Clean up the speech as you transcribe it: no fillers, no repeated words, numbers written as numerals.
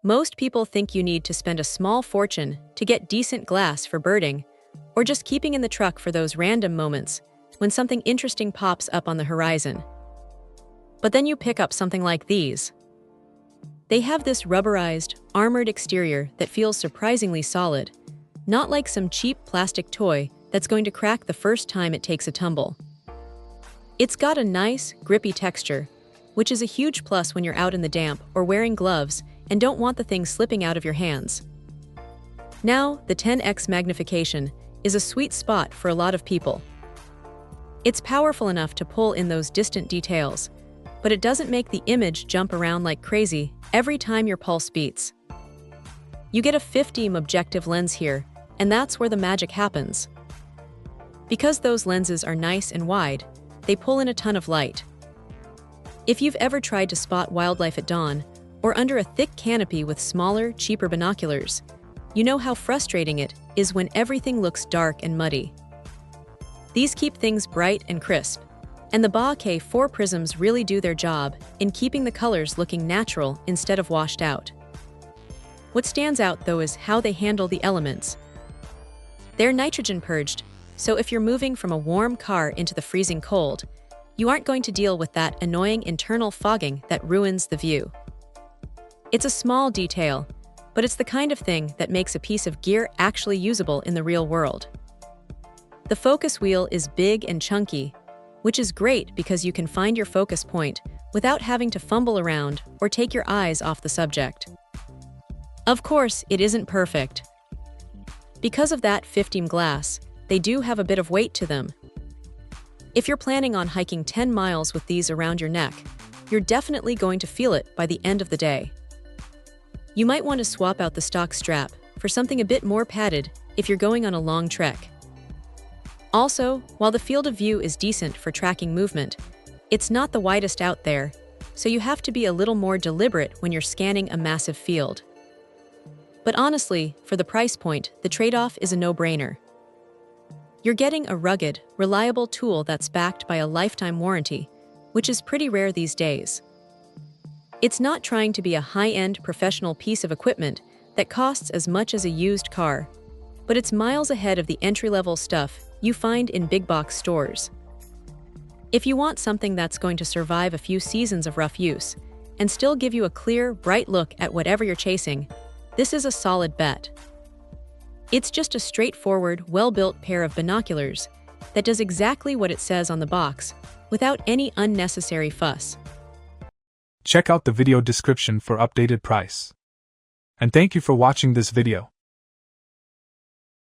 Most people think you need to spend a small fortune to get decent glass for birding, or just keeping in the truck for those random moments when something interesting pops up on the horizon. But then you pick up something like these. They have this rubberized, armored exterior that feels surprisingly solid, not like some cheap plastic toy that's going to crack the first time it takes a tumble. It's got a nice, grippy texture, which is a huge plus when you're out in the damp or wearing gloves and don't want the thing slipping out of your hands. Now, the 10x magnification is a sweet spot for a lot of people. It's powerful enough to pull in those distant details, but it doesn't make the image jump around like crazy every time your pulse beats. You get a 50mm objective lens here, and that's where the magic happens. Because those lenses are nice and wide, they pull in a ton of light. If you've ever tried to spot wildlife at dawn, or under a thick canopy with smaller, cheaper binoculars, you know how frustrating it is when everything looks dark and muddy. These keep things bright and crisp, and the Bokeh 4 prisms really do their job in keeping the colors looking natural instead of washed out. What stands out, though, is how they handle the elements. They're nitrogen purged, so if you're moving from a warm car into the freezing cold, you aren't going to deal with that annoying internal fogging that ruins the view. It's a small detail, but it's the kind of thing that makes a piece of gear actually usable in the real world. The focus wheel is big and chunky, which is great because you can find your focus point without having to fumble around or take your eyes off the subject. Of course, it isn't perfect. Because of that 50mm glass, they do have a bit of weight to them. If you're planning on hiking 10 miles with these around your neck, you're definitely going to feel it by the end of the day. You might want to swap out the stock strap for something a bit more padded if you're going on a long trek. Also, while the field of view is decent for tracking movement, it's not the widest out there, so you have to be a little more deliberate when you're scanning a massive field. But honestly, for the price point, the trade-off is a no-brainer. You're getting a rugged, reliable tool that's backed by a lifetime warranty, which is pretty rare these days. It's not trying to be a high-end professional piece of equipment that costs as much as a used car, but it's miles ahead of the entry-level stuff you find in big-box stores. If you want something that's going to survive a few seasons of rough use and still give you a clear, bright look at whatever you're chasing, this is a solid bet. It's just a straightforward, well-built pair of binoculars that does exactly what it says on the box, without any unnecessary fuss. Check out the video description for updated price. And thank you for watching this video.